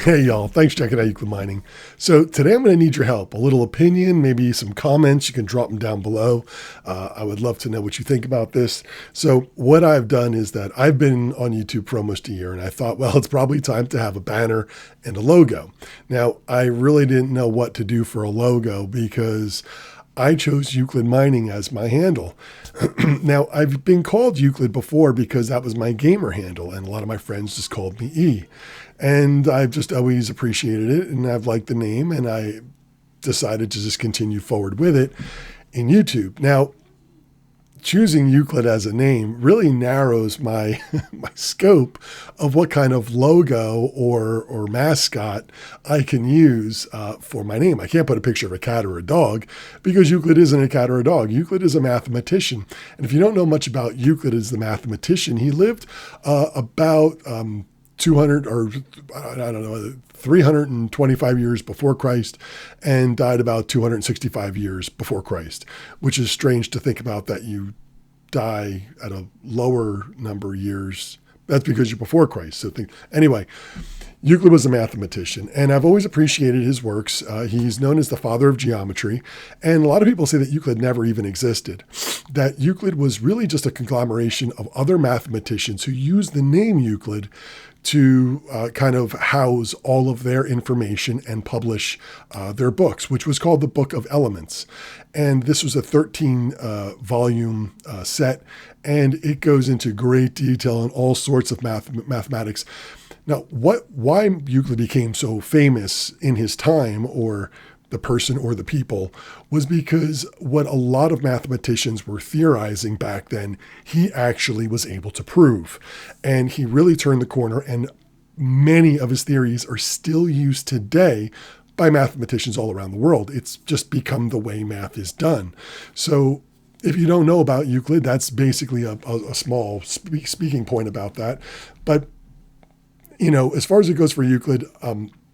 Hey y'all, thanks for checking out Euclid Mining. So today I'm going to need your help, a little opinion, maybe some comments. You can drop them down below. I would love to know what you think about this. So what I've done is that I've been on YouTube for almost a year, and I thought, well, it's probably time to have a banner and a logo. Now, I really didn't know what to do for a logo because I chose Euclid Mining as my handle. Now, I've been called Euclid before because that was my gamer handle, and a lot of my friends just called me E. And I've just always appreciated it, and I've liked the name, and I decided to just continue forward with it in YouTube. Now, choosing Euclid as a name really narrows my my scope of what kind of logo or mascot I can use for my name. I can't put a picture of a cat or a dog because Euclid isn't a cat or a dog. Euclid is a mathematician. And if you don't know much about Euclid as the mathematician, he lived about 200 or I don't know, 325 years before Christ and died about 265 years before Christ, which is strange to think about that you die at a lower number of years. That's because you're before Christ. So anyway, Euclid was a mathematician, and I've always appreciated his works. He's known as the father of geometry, and a lot of people say that Euclid never even existed, that Euclid was really just a conglomeration of other mathematicians who used the name Euclid to kind of house all of their information and publish their books, which was called the Book of Elements. And this was a 13 volume set, and it goes into great detail on all sorts of mathematics. Now, why Euclid became so famous in his time, or the person or the people, was because what a lot of mathematicians were theorizing back then, he actually was able to prove. And he really turned the corner, and many of his theories are still used today by mathematicians all around the world. It's just become the way math is done. So if you don't know about Euclid, that's basically a small speaking point about that. But you know, as far as it goes for Euclid,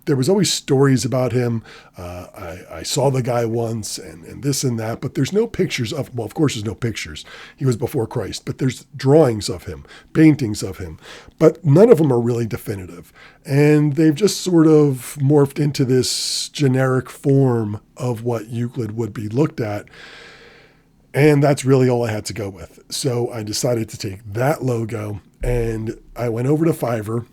there was always stories about him. I saw the guy once and this and that, but there's no pictures of, well, of course there's no pictures. He was before Christ, but there's drawings of him, paintings of him, but none of them are really definitive. And they've just sort of morphed into this generic form of what Euclid would be looked at. And that's really all I had to go with. So I decided to take that logo, and I went over to Fiverr.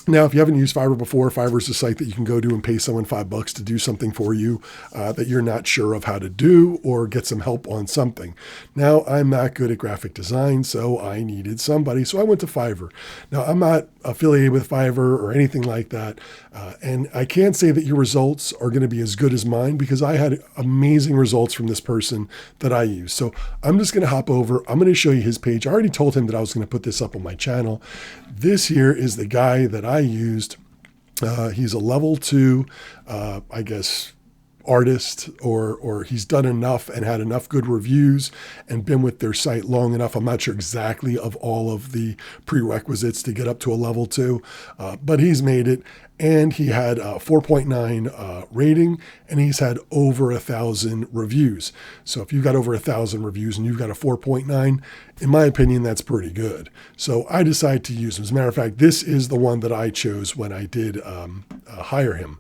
Now, if you haven't used Fiverr before, Fiverr is a site that you can go to and pay someone $5 to do something for you that you're not sure of how to do, or get some help on something. Now, I'm not good at graphic design, so I needed somebody. So I went to Fiverr. Now, I'm not affiliated with Fiverr or anything like that. And I can't say that your results are going to be as good as mine, because I had amazing results from this person that I used. So I'm just going to hop over. I'm going to show you his page. I already told him that I was going to put this up on my channel. This here is the guy that I used. He's a level 2, I guess, artist, or he's done enough and had enough good reviews and been with their site long enough. I'm not sure exactly of all of the prerequisites to get up to a level 2, but he's made it. And he had a 4.9 rating, and he's had over 1,000 reviews. So if you've got over 1,000 reviews and you've got a 4.9, in my opinion, that's pretty good. So I decided to use him. As a matter of fact, this is the one that I chose when I did hire him.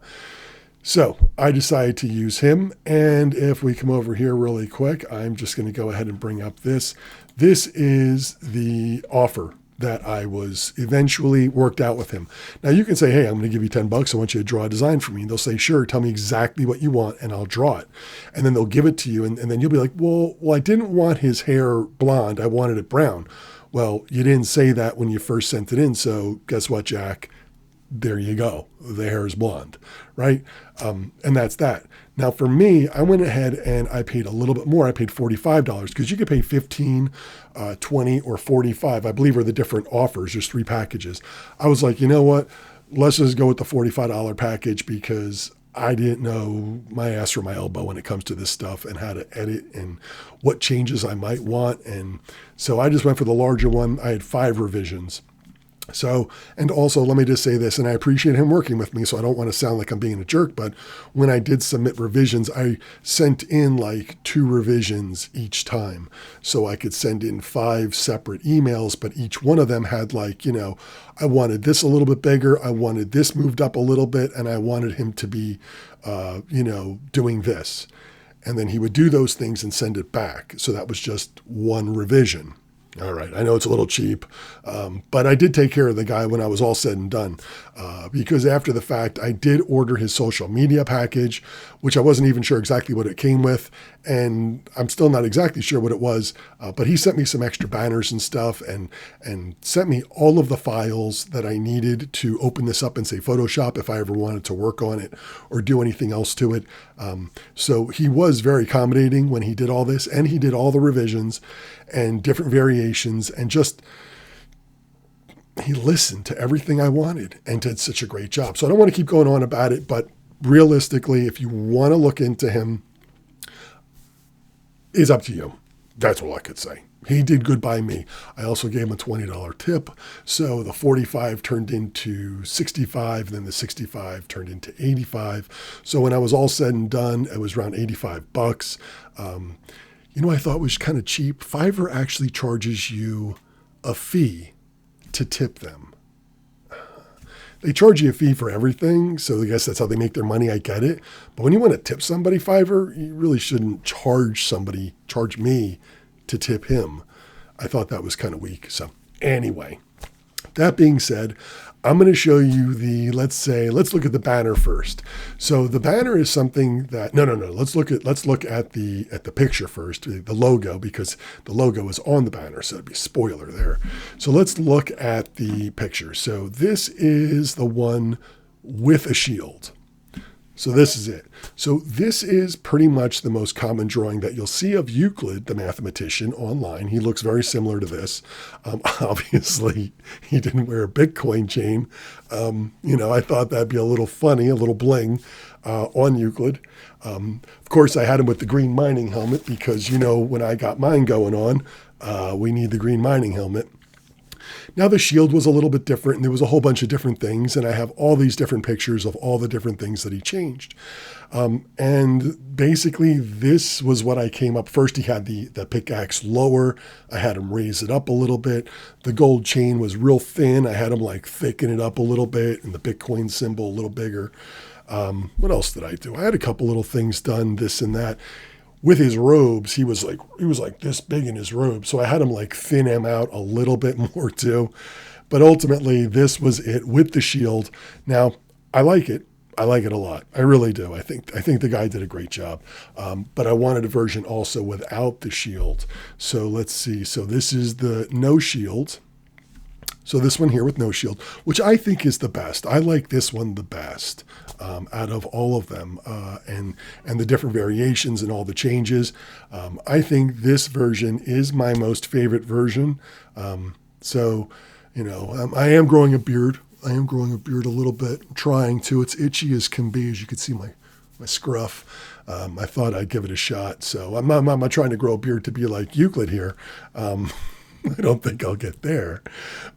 So I decided to use him. And if we come over here really quick, I'm just going to go ahead and bring up this. This is the offer that I was eventually worked out with him. Now you can say, hey, I'm going to give you $10. I want you to draw a design for me. And they'll say, sure, tell me exactly what you want and I'll draw it. And then they'll give it to you. And then you'll be like, well, I didn't want his hair blonde. I wanted it brown. Well, you didn't say that when you first sent it in. So guess what, Jack? There you go. The hair is blonde, right? And that's that. Now for me, I went ahead and I paid a little bit more. I paid $45 because you could pay $15, $20, or $45, I believe, are the different offers. There's 3 packages. I was like, you know what? Let's just go with the $45 package, because I didn't know my ass from my elbow when it comes to this stuff and how to edit and what changes I might want. And so I just went for the larger one. I had 5 revisions. So, and also let me just say this, and I appreciate him working with me, so I don't want to sound like I'm being a jerk, but when I did submit revisions, I sent in like 2 revisions each time. So I could send in 5 separate emails, but each one of them had like, I wanted this a little bit bigger, I wanted this moved up a little bit, and I wanted him to be, doing this. And then he would do those things and send it back. So that was just 1 revision. All right, I know it's a little cheap, but I did take care of the guy when I was all said and done, because after the fact, I did order his social media package, which I wasn't even sure exactly what it came with, and I'm still not exactly sure what it was, but he sent me some extra banners and stuff, and sent me all of the files that I needed to open this up in, say, Photoshop if I ever wanted to work on it or do anything else to it. So he was very accommodating when he did all this, and he did all the revisions and different variations, and just he listened to everything I wanted and did such a great job. So I don't want to keep going on about it, but realistically, if you want to look into him, it's up to you. That's all I could say. He did good by me. I also gave him a $20 tip. So the 45 turned into 65, then the 65 turned into 85. So when I was all said and done, it was around $85. I thought was kind of cheap. Fiverr actually charges you a fee to tip them. They charge you a fee for everything, so I guess that's how they make their money. I get it. But when you want to tip somebody, Fiverr, you really shouldn't charge me to tip him. I thought that was kind of weak. So anyway, that being said, I'm going to show you let's look at the banner first. So the banner is something that, no. Let's look at the picture first, the logo, because the logo is on the banner. So it'd be a spoiler there. So let's look at the picture. So this is the one with a shield. So this is it. So this is pretty much the most common drawing that you'll see of Euclid, the mathematician, online. He looks very similar to this. Obviously, he didn't wear a Bitcoin chain. I thought that'd be a little funny, a little bling on Euclid. Of course, I had him with the green mining helmet because, when I got mine going on, we need the green mining helmet. Now the shield was a little bit different, and there was a whole bunch of different things, and I have all these different pictures of all the different things that he changed. And basically this was what I came up. First, he had the pickaxe lower. I had him raise it up a little bit. The gold chain was real thin. I had him like thicken it up a little bit, and the Bitcoin symbol a little bigger. What else did I do? I had a couple little things done, this and that. With his robes, he was like this big in his robe. So I had him like thin him out a little bit more too. But ultimately, this was it with the shield. Now, I like it. I like it a lot. I really do. I think the guy did a great job. But I wanted a version also without the shield. So let's see. So this is the no shield. So this one here with no shield, which I think is the best. I like this one the best out of all of them, and the different variations and all the changes. I think this version is my most favorite version. I am growing a beard. I am growing a beard a little bit. I'm trying to. It's itchy as can be, as you can see my scruff. I thought I'd give it a shot. So I'm not trying to grow a beard to be like Euclid here. I don't think I'll get there,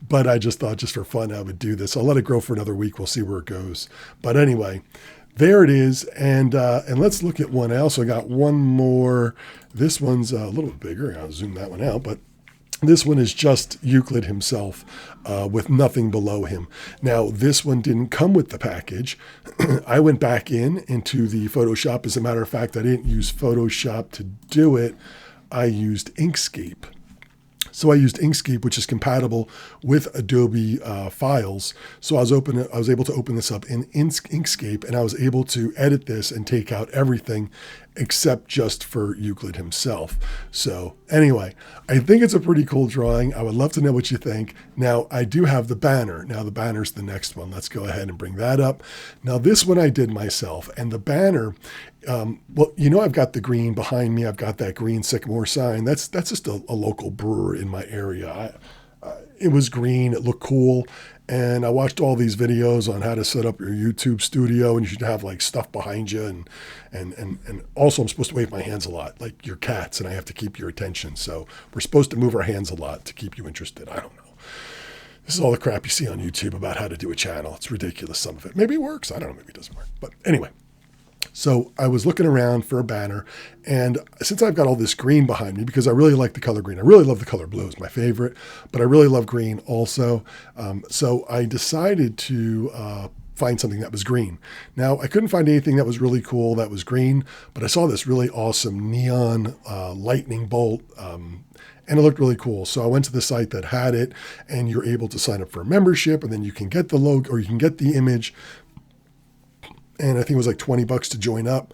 but I just thought, just for fun, I would do this. I'll let it grow for another week. We'll see where it goes. But anyway, there it is. And let's look at one. I also got one more. This one's a little bit bigger. I'll zoom that one out, but this one is just Euclid himself with nothing below him. Now, this one didn't come with the package. I went back into the Photoshop. As a matter of fact, I didn't use Photoshop to do it. I used Inkscape. So I used Inkscape, which is compatible with Adobe files. So I was able to open this up in Inkscape, and I was able to edit this and take out everything except just for Euclid himself. So anyway, I think it's a pretty cool drawing. I would love to know what you think. Now, I do have the banner. Now, the banner's the next one. Let's go ahead and bring that up. Now, this one I did myself, and the banner, I've got the green behind me. I've got that green sycamore sign. That's just a local brewer in my area. It was green. It looked cool. And I watched all these videos on how to set up your YouTube studio, and you should have like stuff behind you. And also I'm supposed to wave my hands a lot, like your cats, and I have to keep your attention. So we're supposed to move our hands a lot to keep you interested. I don't know. This is all the crap you see on YouTube about how to do a channel. It's ridiculous, some of it. Maybe it works. I don't know. Maybe it doesn't work. But anyway, so I was looking around for a banner, and since I've got all this green behind me, because I really like the color green, I really love the color blue, is my favorite, but I really love green also. So I decided to find something that was green. Now, I couldn't find anything that was really cool that was green, but I saw this really awesome neon lightning bolt, and it looked really cool. So I went to the site that had it, and you're able to sign up for a membership, and then you can get the logo, or you can get the image, and I think it was like $20 to join up.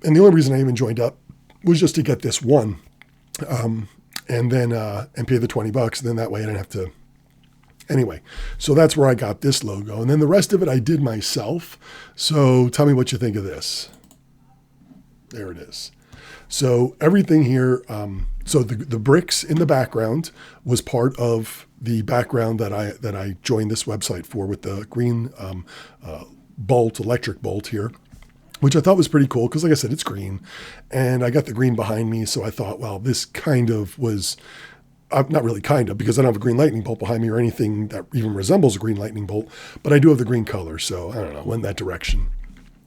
And the only reason I even joined up was just to get this one, and then and pay the $20, and then that way I didn't have to. Anyway, so that's where I got this logo, and then the rest of it I did myself. So tell me what you think of this. There it is. So everything here. So the bricks in the background was part of the background that I joined this website for, with the green electric bolt here, which I thought was pretty cool because, like I said, it's green, and I got the green behind me. So I thought, well, this kind of was, not really kind of, because I don't have a green lightning bolt behind me or anything that even resembles a green lightning bolt, but I do have the green color. So I don't know, went that direction.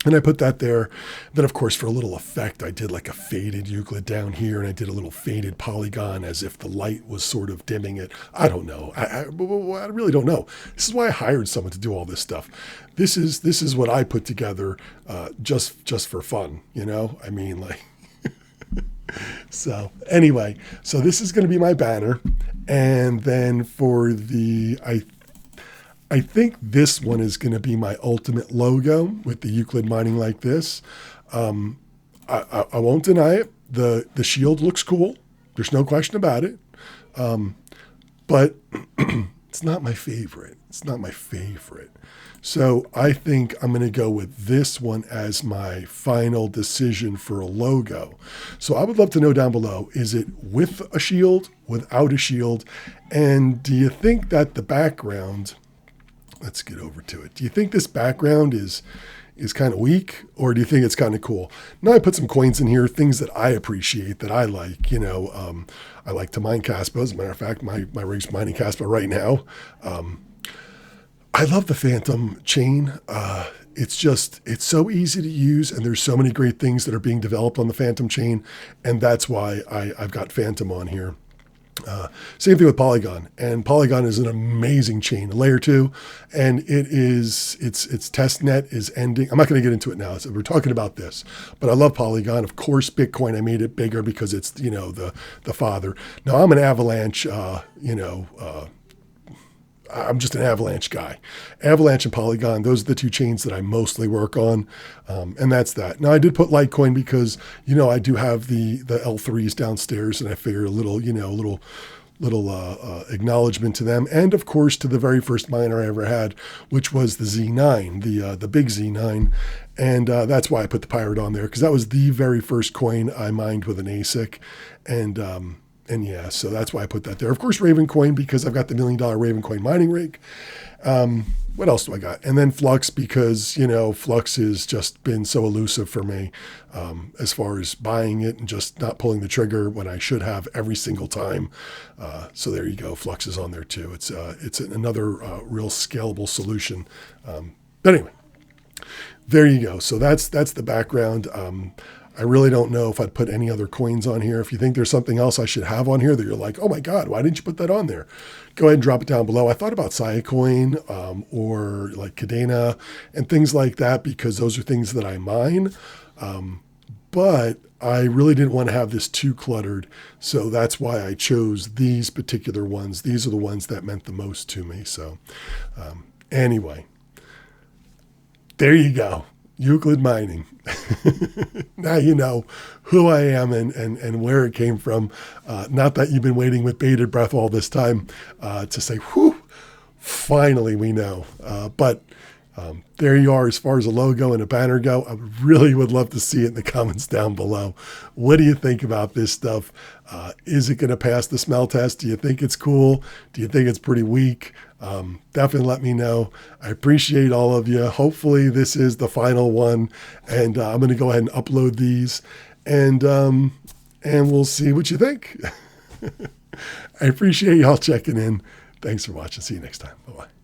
And I put that there. Then, of course, for a little effect, I did like a faded Euclid down here, and I did a little faded polygon as if the light was sort of dimming it. I don't know. I really don't know. This is why I hired someone to do all this stuff. This is what I put together just for fun, you know? I mean, like, so anyway, so this is going to be my banner. And then for I think this one is going to be my ultimate logo with the Euclid mining like this. I won't deny it. The shield looks cool. There's no question about it. But it's not my favorite. It's not my favorite. So I think I'm going to go with this one as my final decision for a logo. So I would love to know down below, is it with a shield, without a shield? And do you think that the background, let's get over to it. Do you think this background is kind of weak, or do you think it's kind of cool? Now I put some coins in here, things that I appreciate, that I like. You know, I like to mine Caspa. As a matter of fact, my rig's mining Caspa right now. I love the Phantom chain. It's so easy to use, and there's so many great things that are being developed on the Phantom chain, and that's why I've got Phantom on here. Same thing with Polygon, and Polygon is an amazing chain, layer 2, and its test net is ending. I'm not going to get into it now. So we're talking about this, but I love Polygon. Of course, Bitcoin, I made it bigger because it's, you know, the father. Now I'm an Avalanche, I'm just an Avalanche guy. Avalanche and Polygon, those are the two chains that I mostly work on, and that's that. Now, I did put Litecoin because, you know, I do have the L3s downstairs, and I figured a little acknowledgement to them, and of course to the very first miner I ever had, which was the Z9, the big Z9, and that's why I put the pirate on there, because that was the very first coin I mined with an ASIC, and yeah, so that's why I put that there. Of course, Raven Coin, because I've got the $1 million Raven Coin mining rig. What else do I got? And then Flux, because, you know, Flux has just been so elusive for me as far as buying it and just not pulling the trigger when I should have every single time. So there you go. Flux is on there too. It's another real scalable solution. But anyway, there you go. So that's the background. I really don't know if I'd put any other coins on here. If you think there's something else I should have on here that you're like, oh my God, why didn't you put that on there? Go ahead and drop it down below. I thought about Siacoin or like Cadena and things like that, because those are things that I mine. But I really didn't want to have this too cluttered. So that's why I chose these particular ones. These are the ones that meant the most to me. So anyway, there you go. Euclid mining. Now you know who I am and where it came from. Not that you've been waiting with bated breath all this time to say, whew, finally we know. But there you are as far as a logo and a banner go. I really would love to see it in the comments down below. What do you think about this stuff? Is it going to pass the smell test? Do you think it's cool? Do you think it's pretty weak? Definitely let me know. I appreciate all of you. Hopefully this is the final one, and I'm going to go ahead and upload these, and we'll see what you think. I appreciate y'all checking in. Thanks for watching. See you next time. Bye-bye.